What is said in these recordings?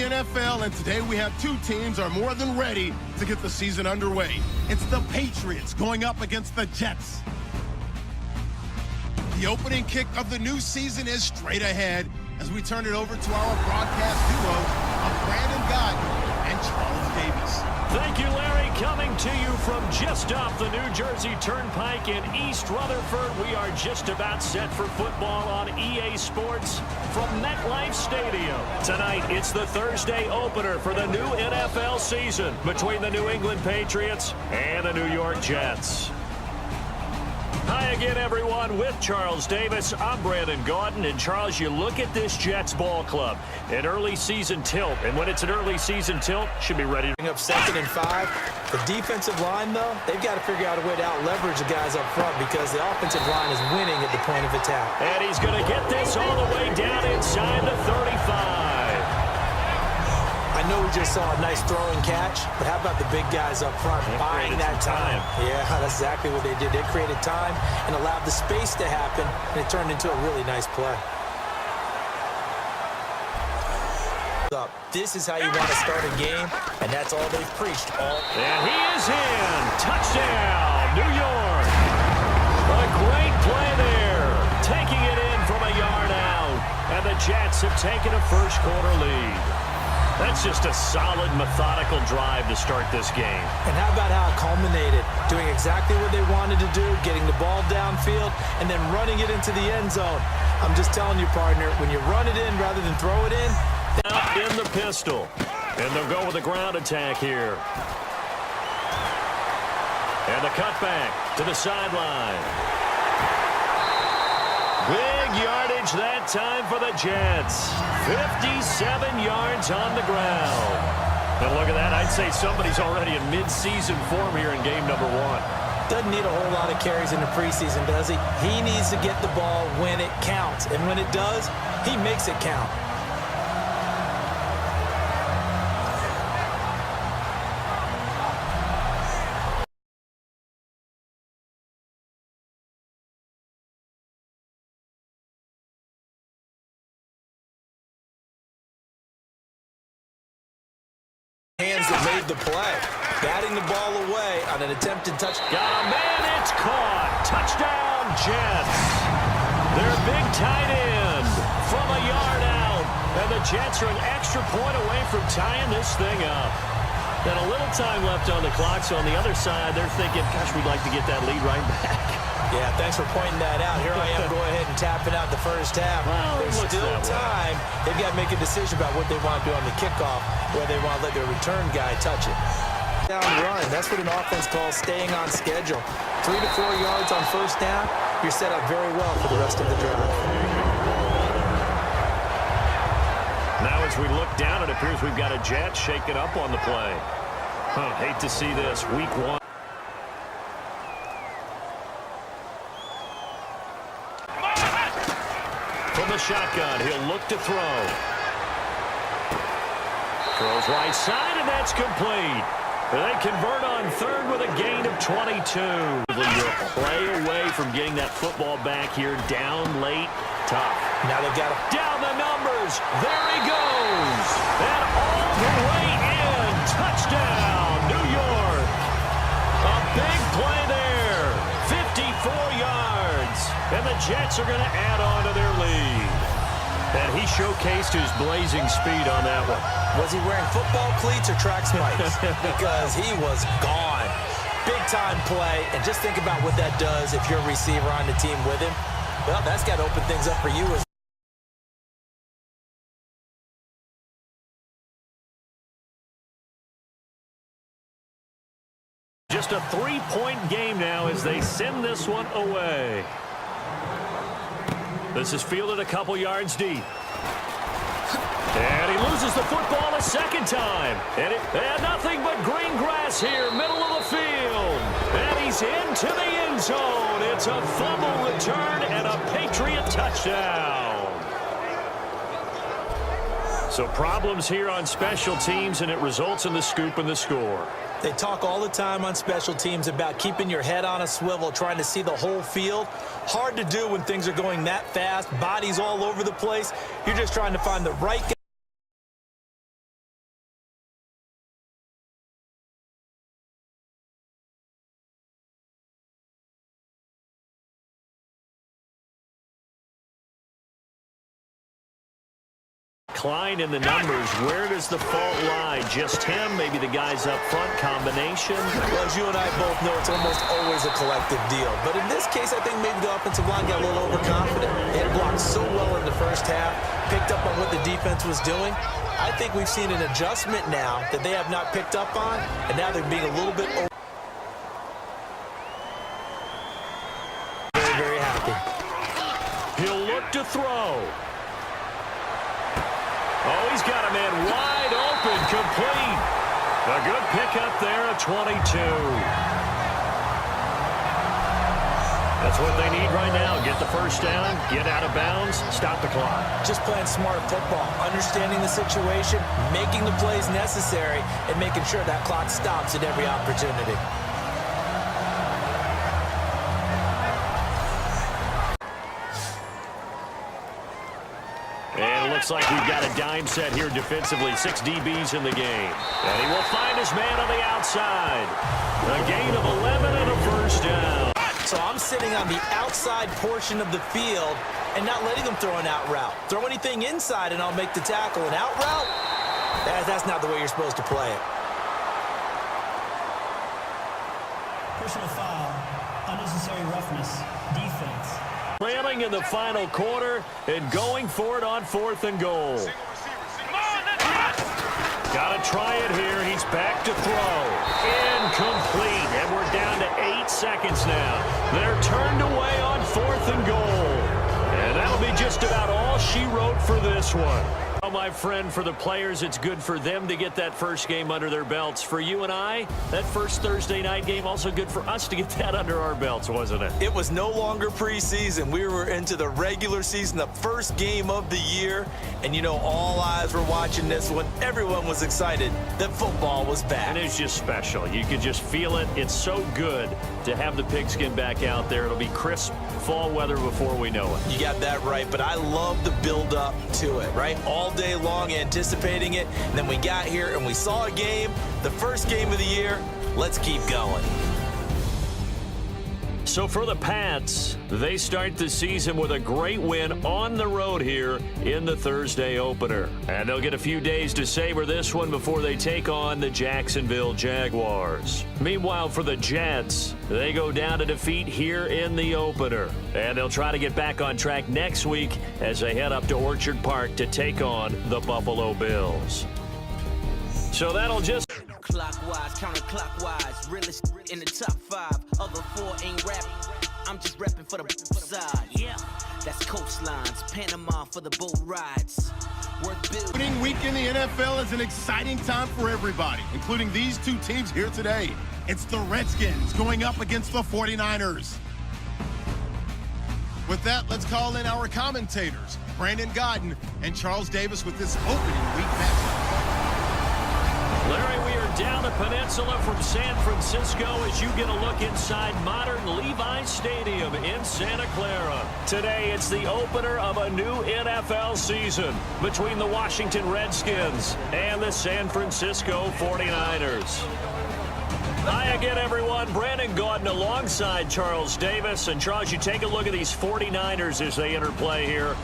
NFL, and today we have two teams are more than ready to get the season underway. It's the Patriots going up against the Jets. The opening kick of the new season is straight ahead as we turn it over to our broadcast duo of Brandon Gaudin and Charles Davis. Thank you, Larry. Coming to you from just off the New Jersey Turnpike in East Rutherford. We are just about set for football on EA Sports from MetLife Stadium. Tonight, it's the Thursday opener for the new NFL season between the New England Patriots and the New York Jets. Hi again, everyone. With Charles Davis, I'm Brandon Gaudin. And Charles, you look at this Jets ball club, an early season tilt. And when it's an early season tilt, should be ready to bring up 2nd and 5. The defensive line, though, they've got to figure out a way to out-leverage the guys up front because the offensive line is winning at the point of attack. And he's going to get this all the way down inside the 35. I know we just saw a nice throw and catch, but how about the big guys up front buying that time? Yeah, that's exactly what they did. They created time and allowed the space to happen, and it turned into a really nice play. This is how you want to start a game, and that's all they've preached all. And he is in. Touchdown, New York. A great play there. Taking it in from a yard out. And the Jets have taken a first-quarter lead. That's just a solid, methodical drive to start this game. And how about how it culminated? Doing exactly what they wanted to do, getting the ball downfield, and then running it into the end zone. I'm just telling you, partner, when you run it in rather than throw it in. Out in the pistol. And they'll go with a ground attack here. And the cutback to the sideline. Big yardage that time for the Jets. 57 yards on the ground. And look at that. I'd say somebody's already in mid-season form here in game number 1. Doesn't need a whole lot of carries in the preseason, does he? He needs to get the ball when it counts. And when it does, he makes it count. Hands that made the play. Batting the ball away on an attempted touch. Got a man, it's caught. Touchdown, Jets. Their big tight end from a yard out. And the Jets are an extra point away from tying this thing up. And a little time left on the clock, so on the other side, they're thinking, gosh, we'd like to get that lead right back. Yeah, thanks for pointing that out. Here I am, go ahead and tapping out the first half. Well, there's still time. They've got to make a decision about what they want to do on the kickoff, where they want to let their return guy touch it. Down run, that's what an offense calls staying on schedule. 3 to 4 yards on first down, you're set up very well for the rest of the drive. Now as we look down, it appears we've got a Jet shaking up on the play. Hate to see this, week 1. From the shotgun, he'll look to throw. Throws right side, and that's complete. They convert on third with a gain of 22. You're a play away from getting that football back here down late. Tough. Now they've got down the numbers. There he goes. And all the way in. Touchdown, New York. A big play there. 54 yards. And the Jets are going to add on to their lead. And he showcased his blazing speed on that one. Was he wearing football cleats or track spikes? Because he was gone. Big-time play. And just think about what that does if you're a receiver on the team with him. Well, that's got to open things up for you as just a 3-point game now as they send this one away. This is fielded a couple yards deep. And he loses the football a second time. And nothing but green grass here, middle of the field. And he's into the end zone. It's a fumble return and a Patriot touchdown. So problems here on special teams, and it results in the scoop and the score. They talk all the time on special teams about keeping your head on a swivel, trying to see the whole field. Hard to do when things are going that fast, bodies all over the place. You're just trying to find the right guy. decline in the numbers. Where does the fault lie? Just him? Maybe the guys up front? Combination? Well, as you and I both know, it's almost always a collective deal. But in this case, I think maybe the offensive line got a little overconfident. They had blocked so well in the first half, picked up on what the defense was doing. I think we've seen an adjustment now that they have not picked up on, and now they're being a little bit very, very happy. He'll look to throw. Oh, he's got a man wide open, complete. A good pickup there at 22. That's what they need right now. Get the first down, get out of bounds, stop the clock. Just playing smart football, understanding the situation, making the plays necessary, and making sure that clock stops at every opportunity. And it looks like we've got a dime set here defensively. 6 DBs in the game. And he will find his man on the outside. A gain of 11 and a first down. So I'm sitting on the outside portion of the field and not letting them throw an out route. Throw anything inside and I'll make the tackle. An out route? That's not the way you're supposed to play it. Personal foul, unnecessary roughness, defense. Trailing in the final quarter and going for it on 4th and goal. Got to try it here. He's back to throw. Incomplete. And we're down to 8 seconds now. They're turned away on 4th and goal. And that'll be just about all she wrote for this one. Well, my friend, for the players, it's good for them to get that first game under their belts. For you and I, that first Thursday night game, also good for us to get that under our belts, wasn't it? It was no longer preseason. We were into the regular season, the first game of the year. And, you know, all eyes were watching this one. Everyone was excited that football was back. And it's just special. You could just feel it. It's so good to have the pigskin back out there. It'll be crisp fall weather before we know it. You got that right, but I love the build-up to it, right? All day long anticipating it, and then we got here and we saw a game, the first game of the year. Let's keep going. So for the Pats, they start the season with a great win on the road here in the Thursday opener. And they'll get a few days to savor this one before they take on the Jacksonville Jaguars. Meanwhile, for the Jets, they go down to defeat here in the opener. And they'll try to get back on track next week as they head up to Orchard Park to take on the Buffalo Bills. So that'll just... Clockwise, counterclockwise, realest in the top 5. Other 4 ain't rapping. I'm just repping for the side. Yeah, that's coastlines, Panama for the boat rides. Opening week in the NFL is an exciting time for everybody, including these 2 teams here today. It's the Redskins going up against the 49ers. With that, let's call in our commentators, Brandon Godden and Charles Davis, with this opening week matchup. Larry, we are down the peninsula from San Francisco as you get a look inside modern Levi's Stadium in Santa Clara. Today, it's the opener of a new NFL season between the Washington Redskins and the San Francisco 49ers. Hi again, everyone. Brandon Gaudin alongside Charles Davis. And Charles, you take a look at these 49ers as they enter play here.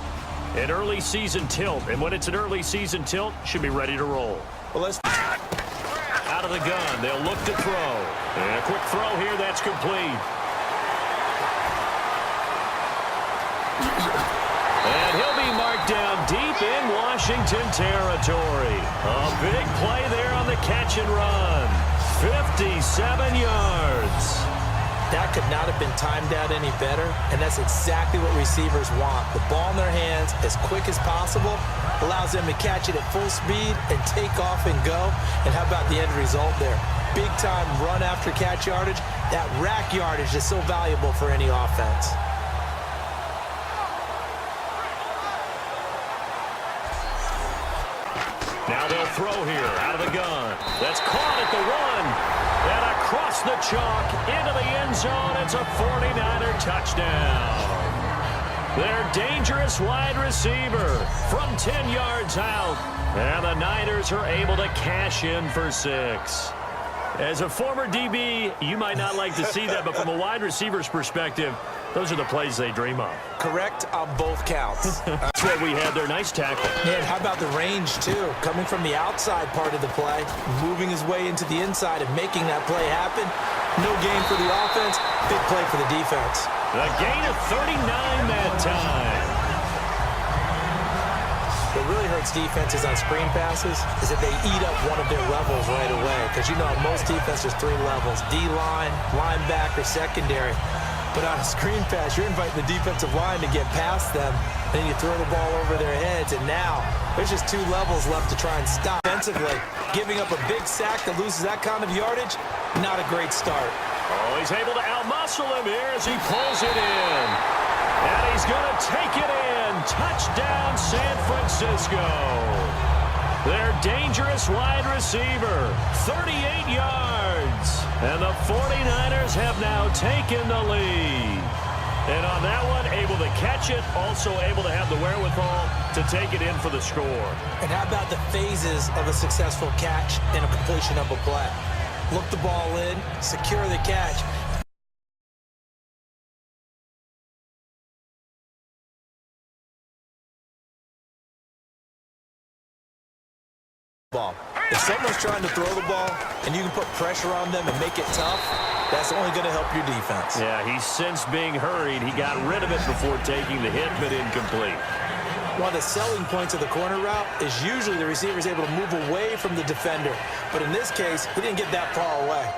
An early season tilt. And when it's an early season tilt, should be ready to roll. Well, let's... Out of the gun, they'll look to throw. And a quick throw here, that's complete. And he'll be marked down deep in Washington territory. A big play there on the catch and run. 57 yards. That could not have been timed out any better, and that's exactly what receivers want. The ball in their hands as quick as possible allows them to catch it at full speed and take off and go. And how about the end result there? Big-time run after catch yardage. That rack yardage is so valuable for any offense. Now they'll throw here out of the gun. That's caught at the 1. And across the chalk into the end zone. It's a 49er touchdown. Their dangerous wide receiver from 10 yards out. And the Niners are able to cash in for 6. As a former DB, you might not like to see that, but from a wide receiver's perspective, Those are the plays they dream of. Correct on both counts. That's what we had there. Nice tackle. Yeah, and how about the range, too? Coming from the outside part of the play, moving his way into the inside and making that play happen. No gain for the offense, big play for the defense. A gain of 39 that time. What really hurts defenses on screen passes is that they eat up one of their levels right away. Because you know, most defenses, there's 3 levels: D-line, linebacker, secondary. But on a screen pass, you're inviting the defensive line to get past them, and then you throw the ball over their heads, and now there's just 2 levels left to try and stop. Defensively, giving up a big sack that loses that kind of yardage, not a great start. Oh, he's able to outmuscle him here as he pulls it in. And he's going to take it in. Touchdown, San Francisco. Their dangerous wide receiver, 38 yards. And the 49ers have now taken the lead. And on that one, able to catch it, also able to have the wherewithal to take it in for the score. And how about the phases of a successful catch and a completion of a play? Look the ball in, secure the catch. If someone's trying to throw the ball and you can put pressure on them and make it tough, that's only going to help your defense. Yeah, he's since being hurried. He got rid of it before taking the hit, but incomplete. One of the selling points of the corner route is usually the receiver is able to move away from the defender. But in this case, he didn't get that far away.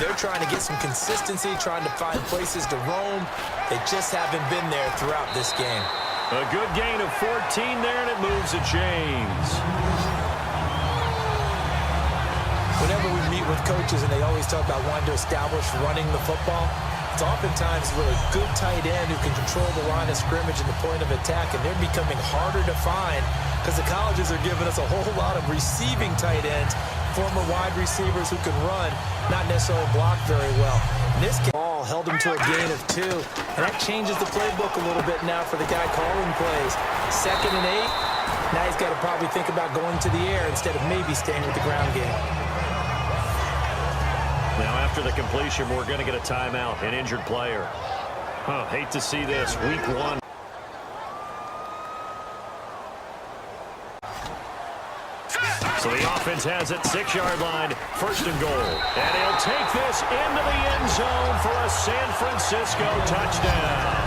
They're trying to get some consistency, trying to find places to roam. They just haven't been there throughout this game. A good gain of 14 there, and it moves the chains. Whenever we meet with coaches and they always talk about wanting to establish running the football, it's oftentimes with a good tight end who can control the line of scrimmage and the point of attack, and they're becoming harder to find because the colleges are giving us a whole lot of receiving tight ends, former wide receivers who can run, not necessarily block very well. In this game, ball held him to a gain of 2, and that changes the playbook a little bit now for the guy calling plays. 2nd and 8, now he's got to probably think about going to the air instead of maybe staying with the ground game. Now after the completion, we're going to get a timeout, an injured player. Hate to see this, week 1. So the offense has it, 6-yard line, 1st and goal. And he'll take this into the end zone for a San Francisco touchdown.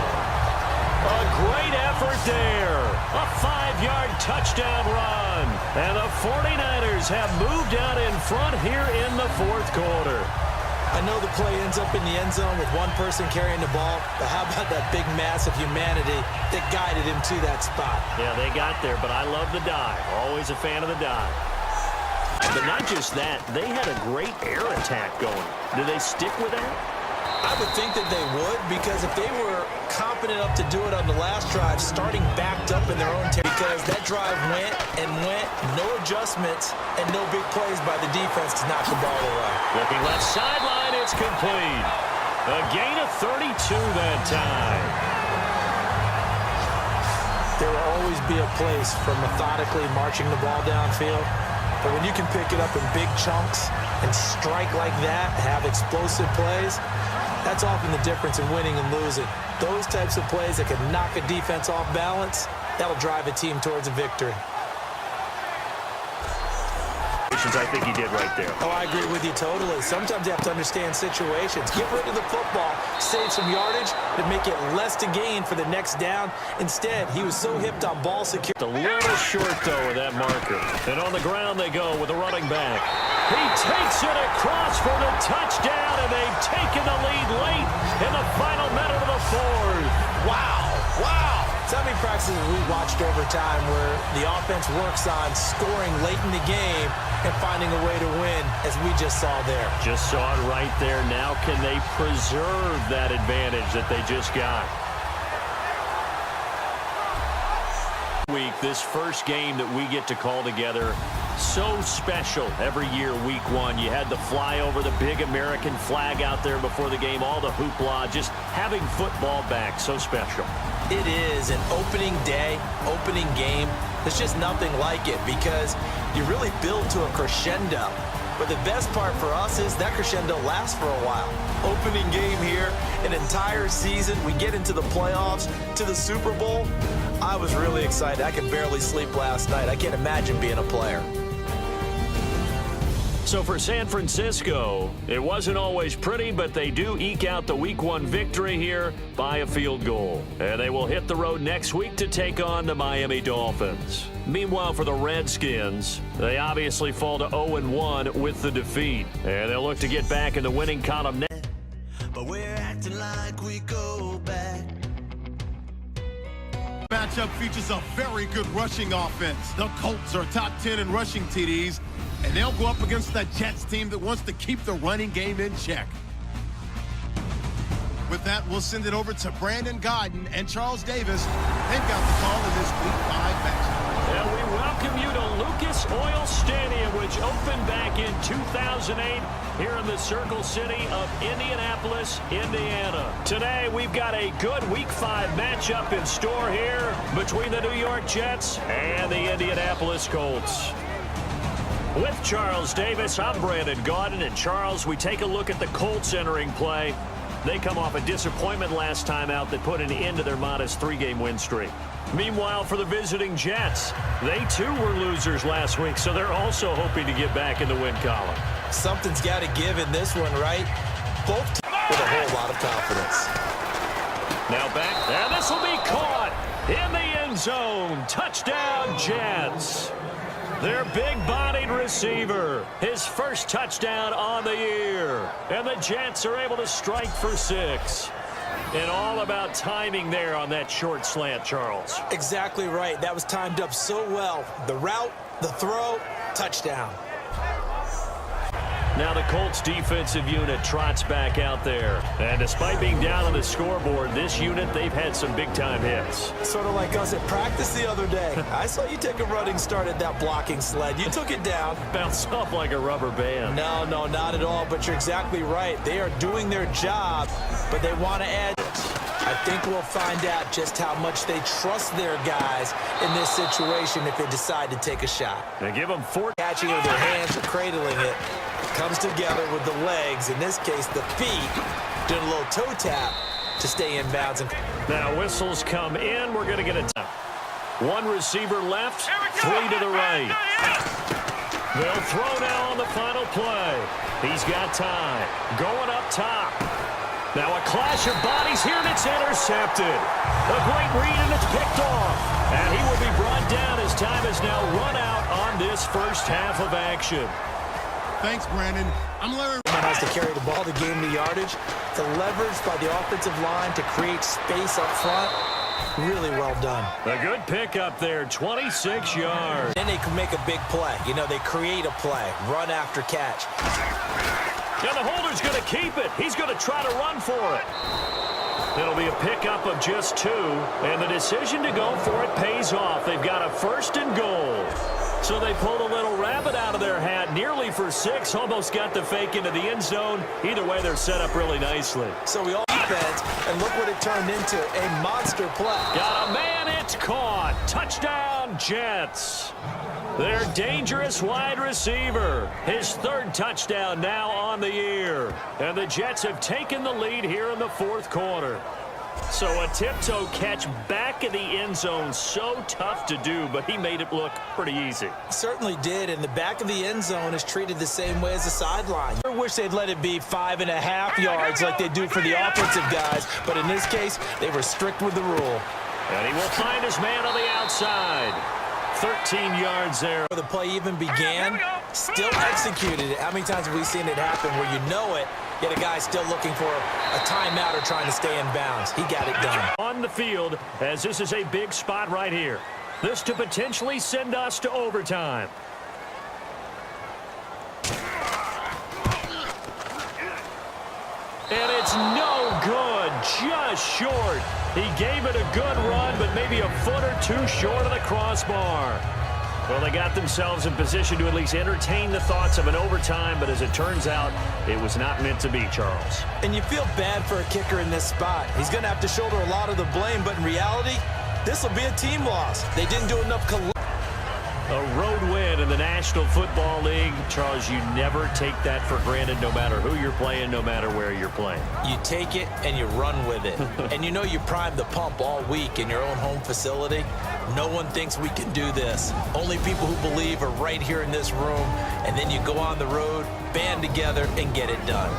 A great effort there. A 5-yard touchdown run. And the 49ers have moved out in front here in the 4th quarter. I know the play ends up in the end zone with one person carrying the ball, but how about that big mass of humanity that guided him to that spot? Yeah, they got there, but I love the dive. Always a fan of the dive. But not just that, they had a great air attack going. Do they stick with that? I would think that they would, because if they were confident enough to do it on the last drive, starting backed up in their own territory, because that drive went and went, no adjustments, and no big plays by the defense to knock the ball away. Looking left sideline, it's complete. A gain of 32 that time. There will always be a place for methodically marching the ball downfield. But when you can pick it up in big chunks and strike like that, have explosive plays, that's often the difference in winning and losing. Those types of plays that can knock a defense off balance, that'll drive a team towards a victory. I think he did right there. Oh, I agree with you totally. Sometimes you have to understand situations. Get rid of the football, save some yardage to make it less to gain for the next down. Instead, he was so hipped on ball security. A little short, though, with that marker. And on the ground they go with the running back. He takes it across for the touchdown, and they've taken the lead late in the final minute of the 4th. Wow. Wow. So many practices we watched over time where the offense works on scoring late in the game and finding a way to win, as we just saw there. Just saw it right there. Now can they preserve that advantage that they just got? Week, this first game that we get to call together, so special every year. Week 1, you had the flyover, the big American flag out there before the game, all the hoopla, just having football back, so special. It is an opening day, opening game. There's just nothing like it because you really build to a crescendo. But the best part for us is that crescendo lasts for a while. Opening game here, an entire season. We get into the playoffs, to the Super Bowl. I was really excited. I could barely sleep last night. I can't imagine being a player. So for San Francisco, it wasn't always pretty, but they do eke out the Week 1 victory here by a field goal. And they will hit the road next week to take on the Miami Dolphins. Meanwhile, for the Redskins, they obviously fall to 0-1 with the defeat. And they'll look to get back in the winning column next. But we're acting like we go back. Matchup features a very good rushing offense. The Colts are top 10 in rushing TDs, and they'll go up against the Jets team that wants to keep the running game in check. With that, we'll send it over to Brandon Godden and Charles Davis. They've got the call in this Week 5 matchup. And we welcome you to Lucas Oil Stadium, which opened back in 2008 here in the Circle City of Indianapolis, Indiana. Today, we've got a good Week 5 matchup in store here between the New York Jets and the Indianapolis Colts. With Charles Davis, I'm Brandon Gaudin. And Charles, we take a look at the Colts entering play. They come off a disappointment last time out that put an end to their modest 3-game win streak. Meanwhile, for the visiting Jets, they too were losers last week, so they're also hoping to get back in the win column. Something's got to give in this one, right? Both with a whole lot of confidence. Now back, and this will be caught in the end zone. Touchdown, Jets. Their big-bodied receiver, his first touchdown on the year. And the Jets are able to strike for 6. And all about timing there on that short slant, Charles. Exactly right. That was timed up so well. The route, the throw, touchdown. Now the Colts defensive unit trots back out there. And despite being down on the scoreboard, this unit, they've had some big-time hits. Sort of like us at practice the other day. I saw you take a running start at that blocking sled. You took it down. Bounced off like a rubber band. No, not at all. But you're exactly right. They are doing their job, but they want to add. I think we'll find out just how much they trust their guys in this situation if they decide to take a shot. They give them 4. Catching it with their hands or cradling it. Comes together with the legs, in this case the feet, doing a little toe tap to stay in bounds. Now whistles come in. We're going to get a tap. 1 receiver left, 3 to the right. They'll throw now on the final play. He's got time. Going up top. Now a clash of bodies here, and it's intercepted. A great read, and it's picked off. And he will be brought down as time has now run out on this first half of action. Thanks, Brandon. I'm Larry. Has to carry the ball to gain the yardage. The leverage by the offensive line to create space up front. Really well done. A good pickup there, 26 yards. Then they can make a big play. You know, they create a play, run after catch. And the holder's going to keep it. He's going to try to run for it. It'll be a pickup of just 2, and the decision to go for it pays off. They've got a 1st and goal. So they pulled a little rabbit out of their hat, nearly for 6, almost got the fake into the end zone. Either way, they're set up really nicely. So we all defense, and look what it turned into, a monster play. Got a man, it's caught. Touchdown, Jets. Their dangerous wide receiver, his 3rd touchdown now on the year. And the Jets have taken the lead here in the 4th quarter. So a tiptoe catch back in the end zone, so tough to do, but he made it look pretty easy. Certainly did, and the back of the end zone is treated the same way as the sideline. I wish they'd let it be 5.5 yards like they do for the offensive guys, but in this case, they were strict with the rule. And he will find his man on the outside. 13 yards there. Before the play even began, still executed it. How many times have we seen it happen where you know it, yet a guy still looking for a timeout or trying to stay in bounds? He got it done. On the field, as this is a big spot right here. This to potentially send us to overtime. And it's no good. Just was short. He gave it a good run, but maybe a foot or two short of the crossbar. Well, they got themselves in position to at least entertain the thoughts of an overtime, but as it turns out, it was not meant to be, Charles. And you feel bad for a kicker in this spot. He's going to have to shoulder a lot of the blame, but in reality, this will be a team loss. They didn't do enough. A road win in the National Football League. Charles, you never take that for granted no matter who you're playing, no matter where you're playing. You take it and you run with it. And you know you primed the pump all week in your own home facility. No one thinks we can do this. Only people who believe are right here in this room. And then you go on the road, band together, and get it done.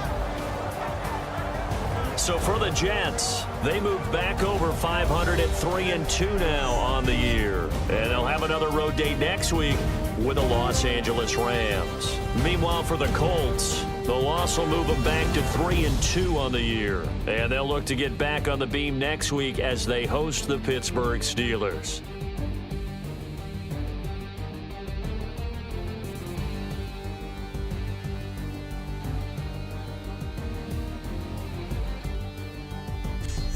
So for the Jets, they move back over 500 at 3-2 now on the year. And they'll have another road date next week with the Los Angeles Rams. Meanwhile, for the Colts, the loss will move them back to 3-2 on the year. And they'll look to get back on the beam next week as they host the Pittsburgh Steelers.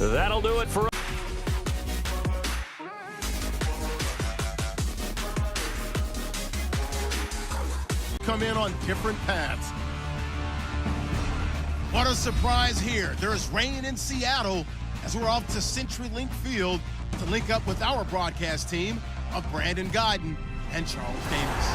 That'll do it for us. Come in on different paths. What a surprise here. There's rain in Seattle as we're off to CenturyLink Field to link up with our broadcast team of Brandon Godden and Charles Davis.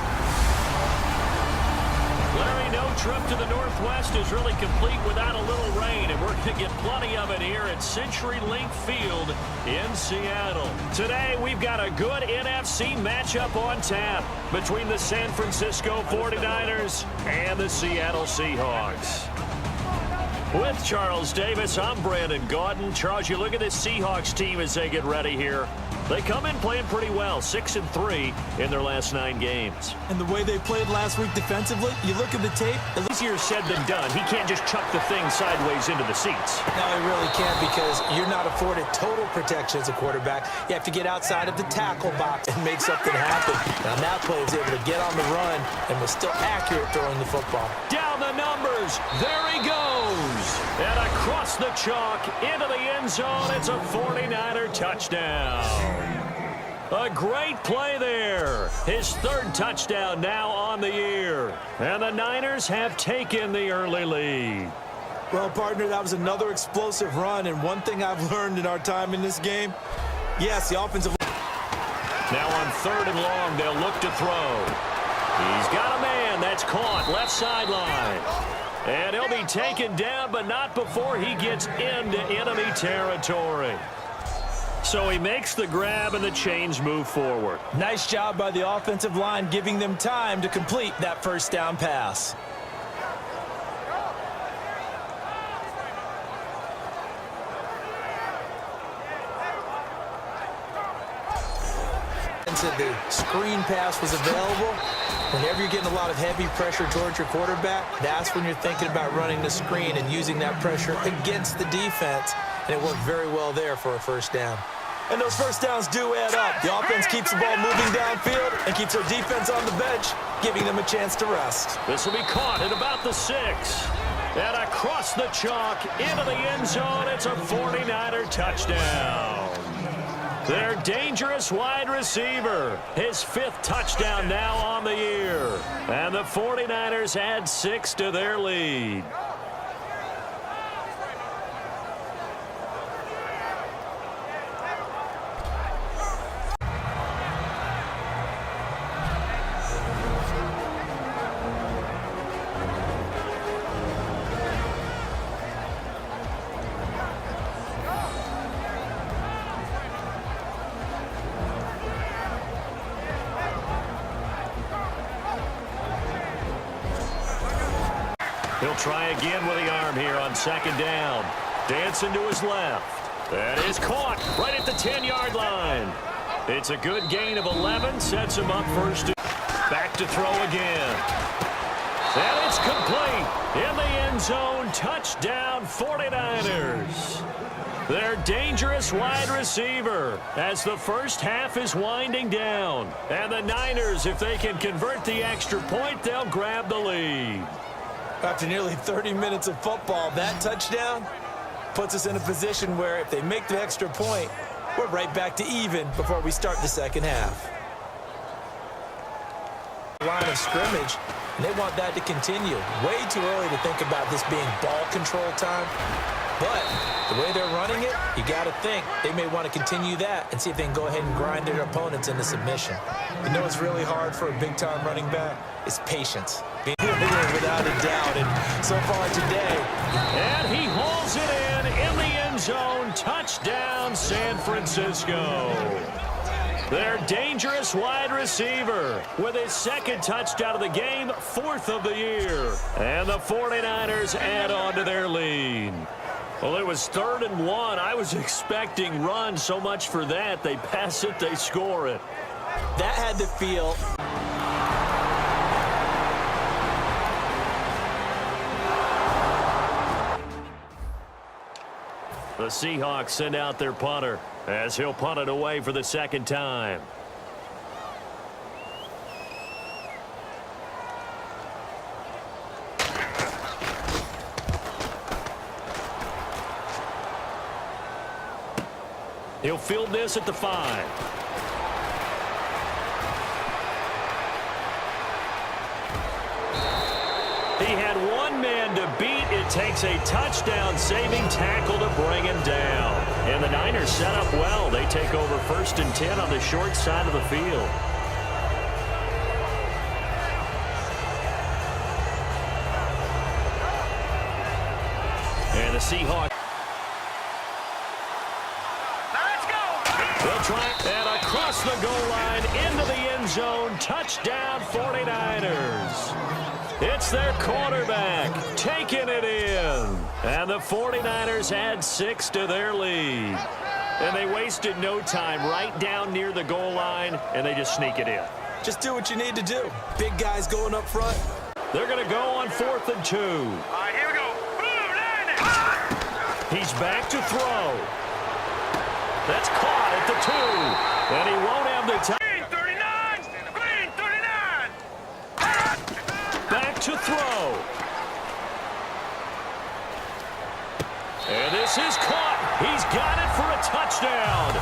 Larry, no trip to the Northwest is really complete without a little rain, and we're going to get plenty of it here at CenturyLink Field in Seattle. Today, we've got a good NFC matchup on tap between the San Francisco 49ers and the Seattle Seahawks. With Charles Davis, I'm Brandon Godden. Charles, you look at this Seahawks team as they get ready here. They come in playing pretty well, 6-3 in their last 9 games. And the way they played last week defensively, you look at the tape. Easier said than done. He can't just chuck the thing sideways into the seats. No, he really can't because you're not afforded total protection as a quarterback. You have to get outside of the tackle box and make something happen. Now that play was able to get on the run and was still accurate throwing the football. Down the numbers. There he goes. And across the chalk into the end zone. It's a 49er touchdown. A great play there. His 3rd touchdown now on the year. And the Niners have taken the early lead. Well, partner, that was another explosive run. And one thing I've learned in our time in this game, yes, the offensive... Now on 3rd and long, they'll look to throw. He's got a man. That's caught. Left sideline. And he'll be taken down, but not before he gets into enemy territory. So he makes the grab and the chains move forward. Nice job by the offensive line, giving them time to complete that first down pass. The screen pass was available. Whenever you're getting a lot of heavy pressure towards your quarterback, that's when you're thinking about running the screen and using that pressure against the defense. And it worked very well there for a first down. And those first downs do add up. The offense keeps the ball moving downfield and keeps their defense on the bench, giving them a chance to rest. This will be caught at about the 6. And across the chalk into the end zone, it's a 49er touchdown. Their dangerous wide receiver, his 5th touchdown now on the year. And the 49ers add 6 to their lead. He'll try again with the arm here on 2nd down. Dancing to his left. That is caught right at the 10-yard line. It's a good gain of 11. Sets him up first. Back to throw again. And it's complete. In the end zone. Touchdown 49ers. Their dangerous wide receiver as the first half is winding down. And the Niners, if they can convert the extra point, they'll grab the lead. After nearly 30 minutes of football, that touchdown, puts us in a position where if they make the extra point, we're right back to even before we start the second half. Line of scrimmage, and they want that to continue. Way too early to think about this being ball control time. But the way they're running it, you got to think they may want to continue that and see if they can go ahead and grind their opponents into submission. You know what's really hard for a big-time running back? It's patience. Being without a doubt, and so far today. And he hauls it in the end zone. Touchdown, San Francisco. Their dangerous wide receiver with his second touchdown of the game, 4th of the year. And the 49ers add on to their lead. Well, it was 3rd and 1. I was expecting run, so much for that. They pass it, they score it. That had to feel... The Seahawks send out their punter as he'll punt it away for the second time. He'll field this at the 5. He had one man to beat. It takes a touchdown-saving tackle to bring him down. And the Niners set up well. They take over 1st and 10 on the short side of the field. And the Seahawks. They'll try and across the goal line into the end zone. Touchdown 49ers. It's their quarterback taking it in. And the 49ers add 6 to their lead. And they wasted no time right down near the goal line, and they just sneak it in. Just do what you need to do. Big guys going up front. They're going to go on 4th and 2. All right, here we go. He's back to throw. That's caught at the 2. And he won't have the time. Green 39. Back to throw. And this is caught. He's got it for a touchdown.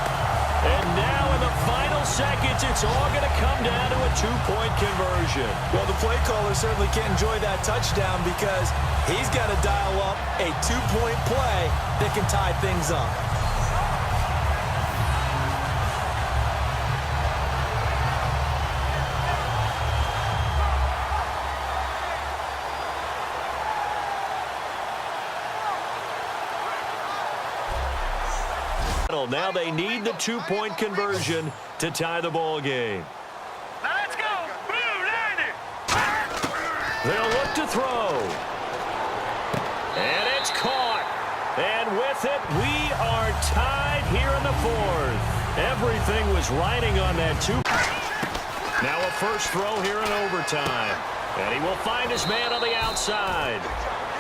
And now in the final seconds, it's all going to come down to a 2-point conversion. Well, the play caller certainly can't enjoy that touchdown because he's got to dial up a 2-point play that can tie things up. Now they need the 2-point conversion to tie the ball game. Let's go. They'll look to throw. And it's caught. And with it, we are tied here in the 4th. Everything was riding on that 2. Now a first throw here in overtime. And he will find his man on the outside.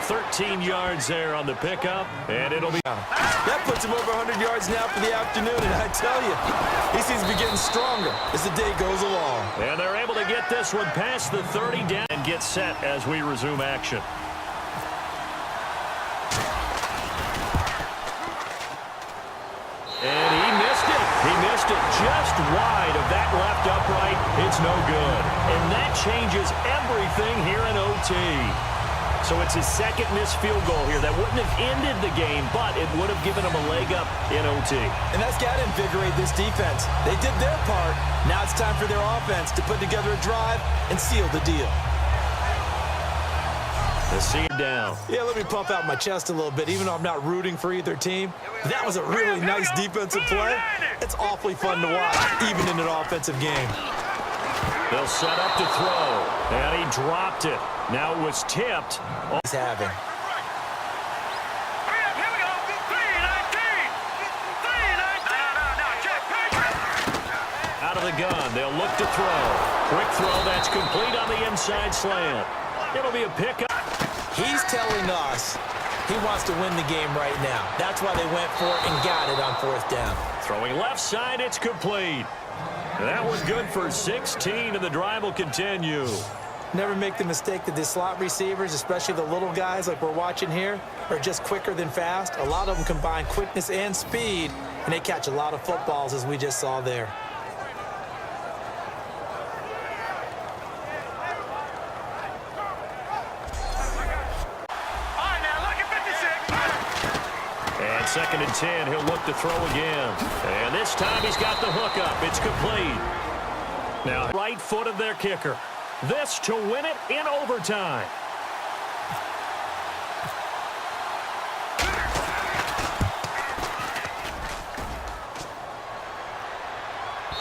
13 yards there on the pickup, and it'll be... That puts him over 100 yards now for the afternoon, and I tell you, he seems to be getting stronger as the day goes along. And they're able to get this one past the 30 down and get set as we resume action. And he missed it. He missed it just wide of that left upright. It's no good. And that changes everything here in OT. So it's his second missed field goal here. That wouldn't have ended the game, but it would have given him a leg up in OT. And that's got to invigorate this defense. They did their part. Now it's time for their offense to put together a drive and seal the deal. The seam down. Yeah, let me pump out my chest a little bit, even though I'm not rooting for either team. That was a really nice defensive play. It's awfully fun to watch, even in an offensive game. They'll set up to throw, and he dropped it. Now it was tipped. He's having. Here we go. 319. Out of the gun, they'll look to throw. Quick throw that's complete on the inside slant. It'll be a pickup. He's telling us he wants to win the game right now. That's why they went for it and got it on 4th down. Throwing left side, it's complete. That was good for 16, and the drive will continue. Never make the mistake that the slot receivers, especially the little guys like we're watching here, are just quicker than fast. A lot of them combine quickness and speed, and they catch a lot of footballs, as we just saw there. All right, now look at 56. And 2nd and 10, he'll look to throw again. And this time he's got the hookup. It's complete. Now, right foot of their kicker. This to win it in overtime.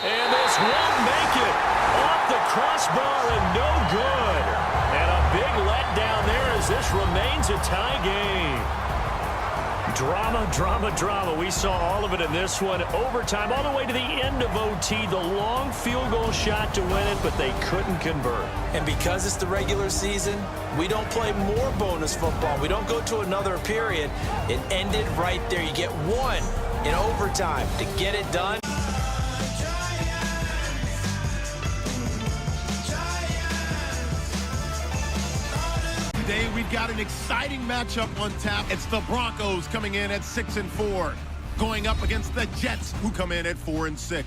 And this won't make it. Off the crossbar and no good. And a big letdown there as this remains a tie game. Drama, drama, drama. We saw all of it in this one. Overtime all the way to the end of OT. The long field goal shot to win it, but they couldn't convert. And because it's the regular season, we don't play more bonus football. We don't go to another period. It ended right there. You get one in overtime to get it done. Today we've got an exciting matchup on tap. It's the Broncos coming in at 6-4, going up against the Jets, who come in at 4-6.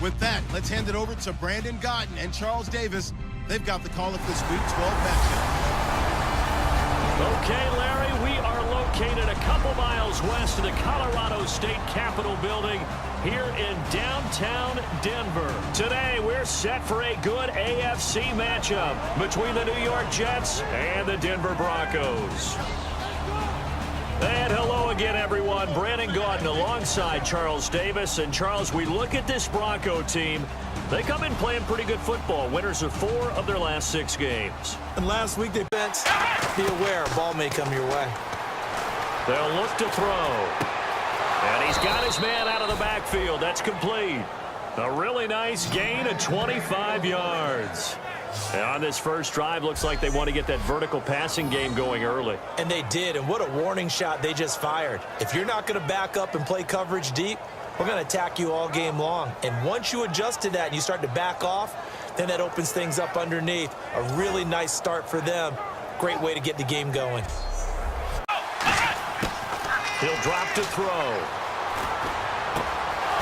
With that, let's hand it over to Brandon Godden and Charles Davis. They've got the call of this Week 12 matchup. Okay, Larry, we are located a couple miles west of the Colorado State Capitol building here in downtown Denver. Today, we're set for a good AFC matchup between the New York Jets and the Denver Broncos. And hello again, everyone. Brandon Gaudin alongside Charles Davis. And, Charles, we look at this Bronco team. They come in playing pretty good football. Winners of 4 of their last 6 games. And last week they bet, be aware, a ball may come your way. They'll look to throw. And he's got his man out of the backfield. That's complete. A really nice gain of 25 yards. And on this first drive, looks like they want to get that vertical passing game going early. And they did, and what a warning shot they just fired. If you're not going to back up and play coverage deep, we're going to attack you all game long. And once you adjust to that and you start to back off, then that opens things up underneath. A really nice start for them. Great way to get the game going. He'll drop to throw.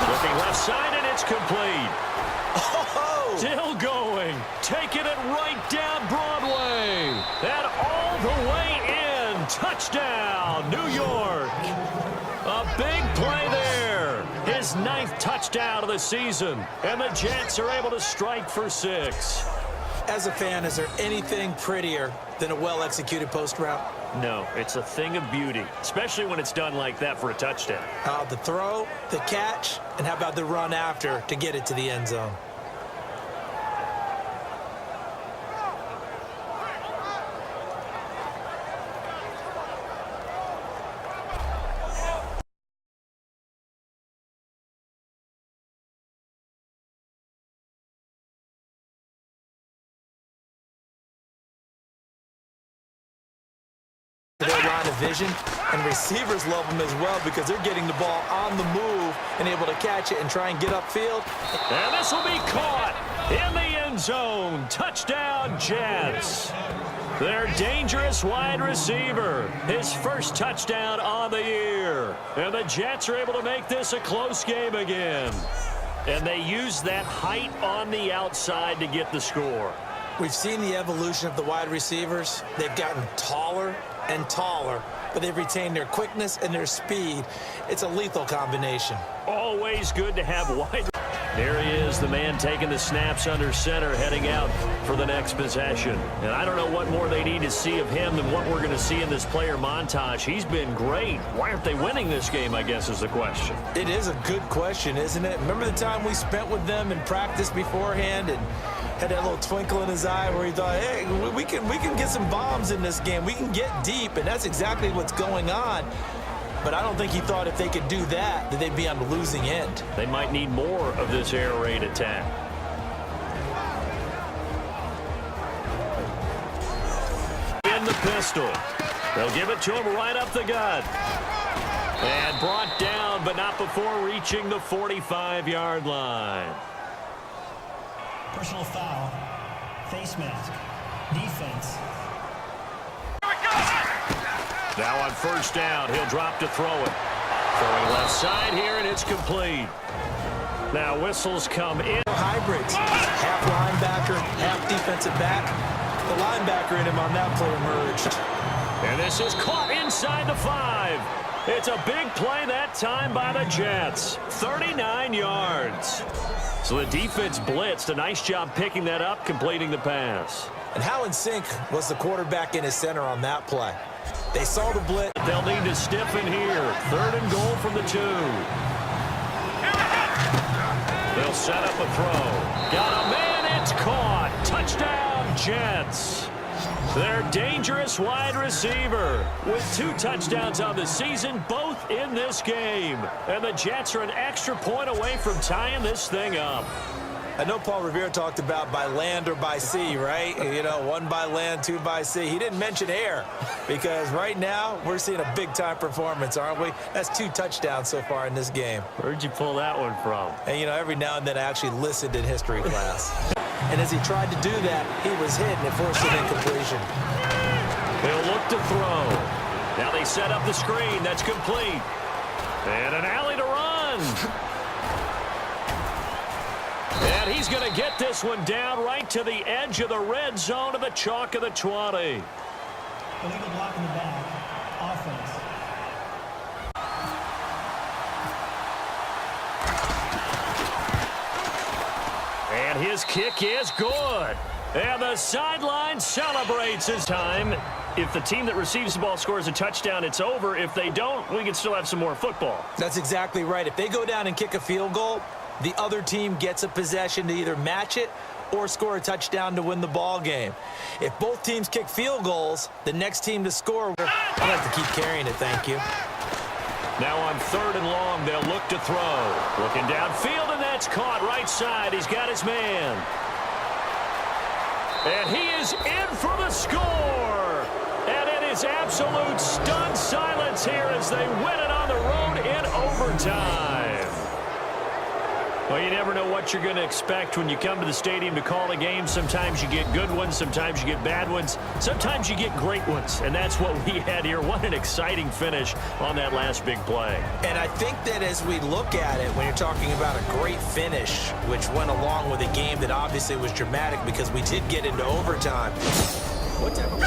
Looking left side, and it's complete. Oh! Still going. Taking it right down Broadway. And all the way in. Touchdown, New York. A big play there. His 9th touchdown of the season. And the Jets are able to strike for 6. As a fan, is there anything prettier than a well-executed post route? No, it's a thing of beauty, especially when it's done like that for a touchdown. The throw, the catch, and how about the run after to get it to the end zone? Their line of vision, and receivers love them as well because they're getting the ball on the move and able to catch it and try and get upfield. And this will be caught in the end zone. Touchdown, Jets. Their dangerous wide receiver, his first touchdown on the year. And the Jets are able to make this a close game again. And they use that height on the outside to get the score. We've seen the evolution of the wide receivers. They've gotten taller and taller, but they've retained their quickness and their speed. It's a lethal combination. Always good to have wide. There he is, the man taking the snaps under center, heading out for the next possession. And I don't know what more they need to see of him than what we're going to see in this player montage. He's been great. Why aren't they winning this game, I guess, is the question. It is a good question, isn't it? Remember the time we spent with them in practice beforehand and had that little twinkle in his eye where he thought, hey, we can get some bombs in this game. We can get deep, and that's exactly what's going on. But I don't think he thought if they could do that, that they'd be on the losing end. They might need more of this air raid attack. In the pistol. They'll give it to him right up the gut. And brought down, but not before reaching the 45-yard line. Personal foul Face mask. Defense. Now on first down, he'll drop to throw it. Throwing left side here, and it's complete. Now whistles come in. Hybrids. Half linebacker, half defensive back. The linebacker in him on that play emerged. And this is caught inside the 5. It's a big play that time by the Jets. 39 yards. So the defense blitzed. A nice job picking that up, completing the pass. And how in sync was the quarterback in his center on that play? They saw the blitz. They'll need to stiffen here. 3rd and goal from the 2. They'll set up a throw. Got a man, it's caught. Touchdown, Jets. Their dangerous wide receiver with 2 touchdowns on the season, both in this game. And the Jets are an extra point away from tying this thing up. I know Paul Revere talked about by land or by sea, right? You know, 1 by land, 2 by sea. He didn't mention air because right now we're seeing a big-time performance, aren't we? That's 2 touchdowns so far in this game. Where'd you pull that one from? And, you know, every now and then I actually listened in history class. And as he tried to do that, he was hit and it forced an incompletion. They'll look to throw. Now they set up the screen. That's complete. And an alley to run. And he's going to get this one down right to the edge of the red zone of the chalk of the 20. Illegal block in the back. Offense. And his kick is good. And the sideline celebrates his time. If the team that receives the ball scores a touchdown, it's over. If they don't, we can still have some more football. That's exactly right. If they go down and kick a field goal, the other team gets a possession to either match it or score a touchdown to win the ball game. If both teams kick field goals, the next team to score, I'd like to keep carrying it, thank you. Now on 3rd and long, they'll look to throw. Looking downfield, and that's caught right side. He's got his man. And he is in for the score. And it is absolute stunned silence here as they win it on the road in overtime. Well, you never know what you're going to expect when you come to the stadium to call a game. Sometimes you get good ones. Sometimes you get bad ones. Sometimes you get great ones. And that's what we had here. What an exciting finish on that last big play. And I think that as we look at it, when you're talking about a great finish, which went along with a game that obviously was dramatic because we did get into overtime. What type of